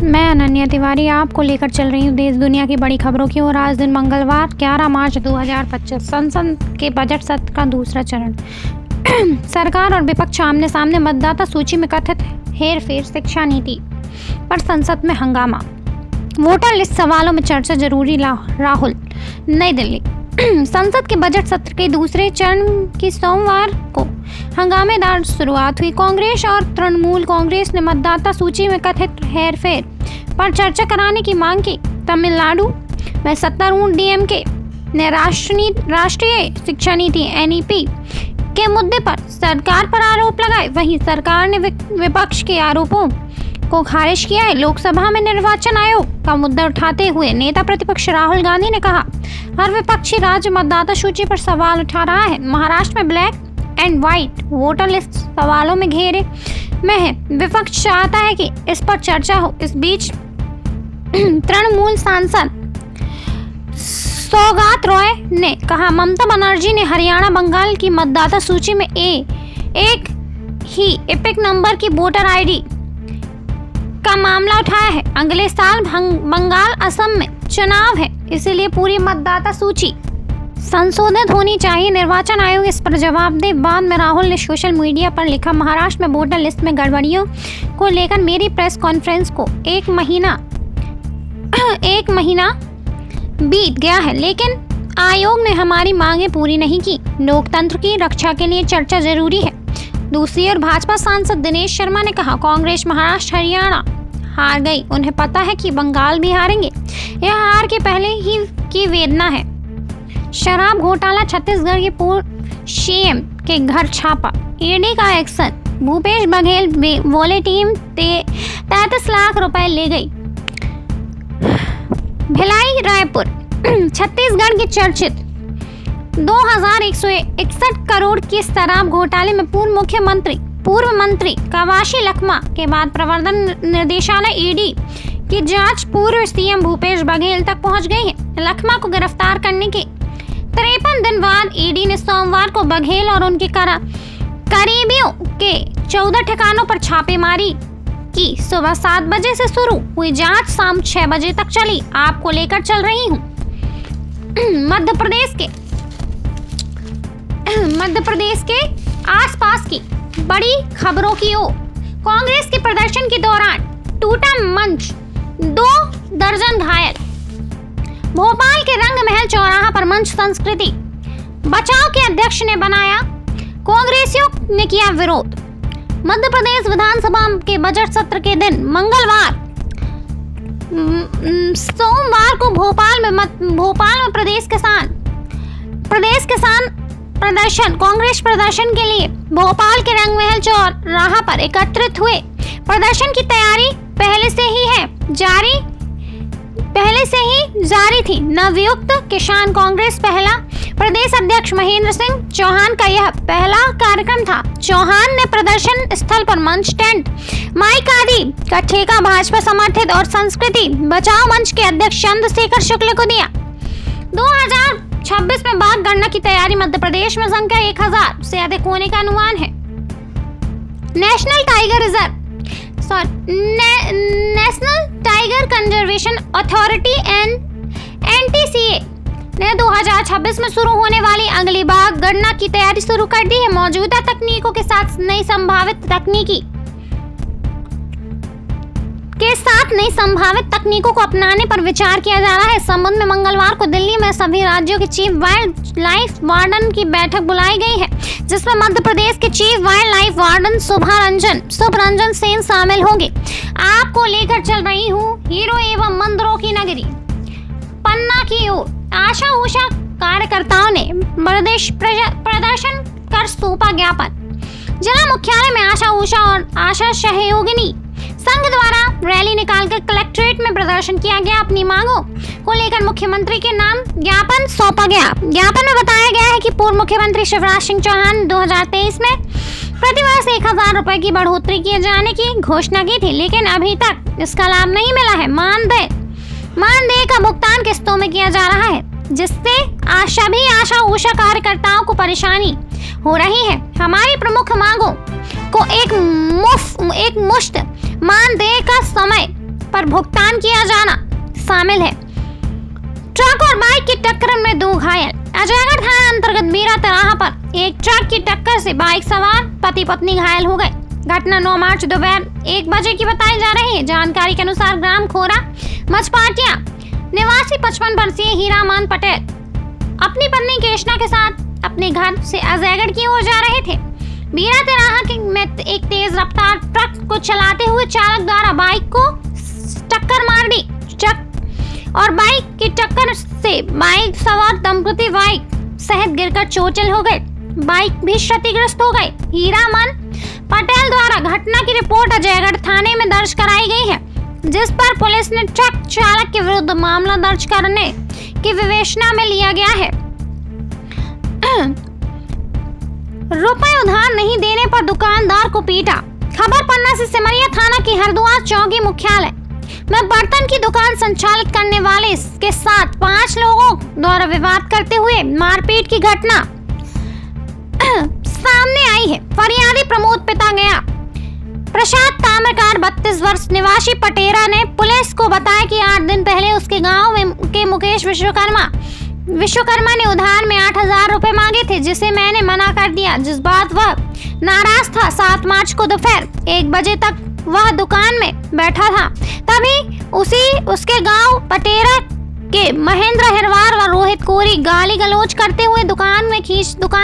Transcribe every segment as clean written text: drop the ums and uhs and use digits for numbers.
मैं अनन्या तिवारी आपको लेकर चल रही हूँ देश दुनिया की बड़ी खबरों की ओर। आज दिन मंगलवार 11 मार्च 2025 संसद के बजट सत्र का दूसरा चरण। सरकार और विपक्ष आमने सामने। मतदाता सूची में कथित हेरफेर, शिक्षा नीति पर संसद में हंगामा। वोटर लिस्ट सवालों में चर्चा जरूरी, राहुल। नई दिल्ली। संसद के बजट सत्र के दूसरे चरण की सोमवार को हंगामेदार शुरुआत हुई। कांग्रेस और तृणमूल कांग्रेस ने मतदाता सूची में कथित हेरफेर पर चर्चा कराने की मांग की। तमिलनाडु में सत्तारूढ़ डीएमके ने राष्ट्रीय शिक्षा नीति एनईपी के मुद्दे पर सरकार पर आरोप लगाए। वहीं सरकार ने विपक्ष के आरोपों को खारिज किया है। लोकसभा में निर्वाचन आयोग का मुद्दा उठाते हुए नेता प्रतिपक्ष राहुल गांधी ने कहा, हर विपक्षी राज्य मतदाता सूची पर सवाल उठा रहा है। महाराष्ट्र में black and white voter list सवालों में घेरे में है। विपक्ष चाहता है कि इस पर चर्चा हो। इस बीच तृणमूल सांसद सौगात रॉय ने कहा, ममता बनर्जी ने हरियाणा बंगाल की मतदाता सूची में एक ही एपिक नंबर की वोटर आईडी का मामला उठाया है। अगले साल बंगाल असम में चुनाव है, इसलिए पूरी मतदाता सूची संशोधित होनी चाहिए। निर्वाचन आयोग इस पर जवाब दे। बाद में राहुल ने सोशल मीडिया पर लिखा, महाराष्ट्र में वोटर लिस्ट में गड़बड़ियों को लेकर मेरी प्रेस कॉन्फ्रेंस को एक महीना बीत गया है, लेकिन आयोग ने हमारी मांगें पूरी नहीं की। लोकतंत्र की रक्षा के लिए चर्चा जरूरी है। दूसरी ओर भाजपा सांसद दिनेश शर्मा ने कहा, कांग्रेस महाराष्ट्र हरियाणा हार गई, उन्हें पता है कि बंगाल भी हारेंगे। यह हार के पहले ही की वेदना है। शराब घोटाला, छत्तीसगढ़ के पूर्व सीएम के घर छापा, ईडी का एक्शन। भूपेश बघेल बोले टीम 33 लाख रुपए ले गई। भिलाई रायपुर। छत्तीसगढ़ के चर्चित 2161 करोड़ के शराब घोटाले में पूर्व मंत्री कवाशी लखमा के बाद प्रवर्तन निदेशालय ईडी की जांच पूर्व सीएम भूपेश बघेल तक पहुंच गई है। लखमा को गिरफ्तार करने के 53 दिन बाद ईडी ने सोमवार को बघेल और उनके करीबियों के 14 ठिकानों पर छापेमारी की। सुबह 7 बजे से शुरू हुई जांच शाम 6 बजे तक चली। आपको लेकर चल रही हूँ मध्य प्रदेश के आसपास की बड़ी खबरों की ओर। कांग्रेस के प्रदर्शन के दौरान टूटा मंच, 2 दर्जन घायल। भोपाल के रंग महल चौराहा पर मंच संस्कृति बचाओ के अध्यक्ष ने बनाया, कांग्रेसियों ने किया विरोध। मध्य प्रदेश विधानसभा के बजट सत्र के दिन सोमवार को भोपाल में प्रदेश किसान प्रदर्शन कांग्रेस प्रदर्शन के लिए भोपाल के रंग महल चौराहा पर एकत्रित हुए। प्रदर्शन की तैयारी पहले से ही जारी थी। नवयुक्त किसान कांग्रेस पहला प्रदेश अध्यक्ष महेंद्र सिंह चौहान का यह पहला कार्यक्रम था। चौहान ने प्रदर्शन स्थल पर मंच, टेंट, माइक आदि का ठेका भाजपा समर्थित और संस्कृति बचाओ मंच के अध्यक्ष चंद्रशेखर शुक्ल को दिया। 2026 में बाघ गणना की तैयारी। मध्य प्रदेश में संख्या 1000 से अधिक होने का अनुमान है। National tiger conservation authority NTCA ने 2026 में शुरू होने वाली अगली बाघ गणना की तैयारी शुरू कर दी है। मौजूदा तकनीकों के साथ नई संभावित तकनीकों को अपनाने पर विचार किया जा रहा है। इस संबंध में मंगलवार को दिल्ली में सभी राज्यों के चीफ वाइल्ड लाइफ वार्डन की बैठक बुलाई गई है, जिसमें मध्य प्रदेश के चीफ वाइल्ड लाइफ वार्डन शुभ रंजन सेन शामिल होंगे। आपको लेकर चल रही हूँ हीरो एवं मंदिरों की नगरी पन्ना की ओर। आशा उषा कार्यकर्ताओं ने प्रदर्शन कर सौंपा ज्ञापन। जिला मुख्यालय में आशा उषा और आशा सहयोगिनी संघ द्वारा रैली निकालकर कलेक्ट्रेट में प्रदर्शन किया गया। अपनी मांगों को लेकर मुख्यमंत्री के नाम ज्ञापन सौंपा गया। ज्ञापन में बताया गया है कि पूर्व मुख्यमंत्री शिवराज सिंह चौहान 2023 में प्रतिवर्ष 1000 रुपए की बढ़ोतरी किए जाने की घोषणा की थी, लेकिन अभी तक इसका लाभ नहीं मिला है। मानदेय का भुगतान किस्तों में किया जा रहा है, जिससे आशा उषा कार्यकर्ताओं को परेशानी हो रही है। हमारी प्रमुख मांगों को एक मुश्त मानदेय का समय पर भुगतान किया जाना शामिल है। ट्रक और बाइक की टक्कर में 2 घायल। अजयगढ़ थाना अंतर्गत बीरा तिराहा पर एक ट्रक की टक्कर से बाइक सवार पति पत्नी घायल हो गए। घटना 9 मार्च दोपहर 1 बजे की बताई जा रही है। जानकारी के अनुसार ग्राम खोरा मचपाटिया निवासी 55 वर्षीय हीरामान पटेल अपनी पत्नी केशना के साथ अपने घर से अजयगढ़ की ओर जा रहे थे। बीरा तिराहा में एक तेज रफ्तार ट्रक को चलाते हुए चालक द्वारा बाइक को टक्कर मार दी। ट्रक और बाइक की टक्कर से बाइक सवार दंपति बाइक सहित गिरकर चोटिल हो गए। बाइक भी क्षतिग्रस्त हो गई। हीरामान पटेल द्वारा घटना की रिपोर्ट अजयगढ़ थाने में दर्ज कराई गई है, जिस पर पुलिस ने ट्रक चालक के विरुद्ध मामला दर्ज करने की विवेचना में लिया गया है। रुपए उधार नहीं देने पर दुकानदार को पीटा। खबर पन्ना से सिमरिया थाना की हरद्वार चौकी मुख्यालय में बर्तन की दुकान संचालित करने वाले के साथ 5 लोगों द्वारा विवाद करते हुए मारपीट की घटना सामने आई है। फरियादी प्रमोद पिता गया प्रसाद ताम्रकार 32 वर्ष निवासी पटेरा ने पुलिस को बताया कि 8 दिन पहले उसके गांव में के मुकेश विश्वकर्मा ने उधार में 8,000 रुपए मांगे थे, जिसे मैंने मना कर दिया, जिस बात वह नाराज था। 7 मार्च को दोपहर 1 बजे तक वह दुकान में बैठा था। तभी उसके गांव पटेरा के महेंद्र हिरवार व रोहित कोरी गाली गलौज करते हुए दुकान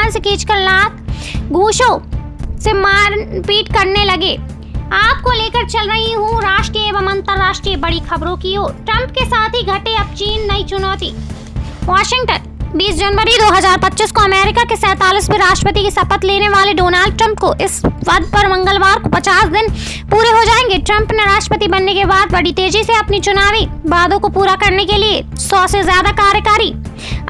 से खींचकर लात घूंसों से मारपीट करने लगे। आपको लेकर चल रही हूँ राष्ट्रीय एवं अंतर्राष्ट्रीय बड़ी खबरों की ओर। ट्रंप के साथ ही घटे अब चीन नई चुनौती। वाशिंगटन 20 जनवरी 2025 को अमेरिका के 47वें राष्ट्रपति की शपथ लेने वाले डोनाल्ड ट्रंप को इस पद पर मंगलवार को 50 दिन पूरे हो जाएंगे। ट्रंप ने राष्ट्रपति बनने के बाद बड़ी तेजी से अपनी चुनावी वादों को पूरा करने के लिए 100 से ज्यादा कार्यकारी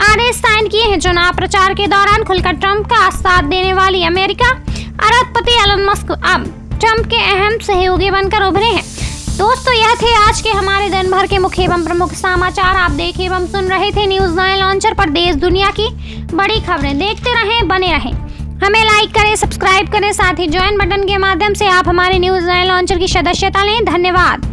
आदेश साइन किए हैं। चुनाव प्रचार के दौरान खुलकर ट्रंप का साथ देने वाली अमेरिका अरबपति एलन मस्क अब ट्रंप के अहम सहयोगी बनकर उभरे हैं। दोस्तों, यह थे आज के हमारे दिन भर के मुख्य एवं प्रमुख समाचार। आप देखे एवं सुन रहे थे न्यूज 9 लॉन्चर पर देश दुनिया की बड़ी खबरें। देखते रहें, बने रहें। हमें लाइक करें, सब्सक्राइब करें, साथ ही ज्वाइन बटन के माध्यम से आप हमारे न्यूज 9 लॉन्चर की सदस्यता लें। धन्यवाद।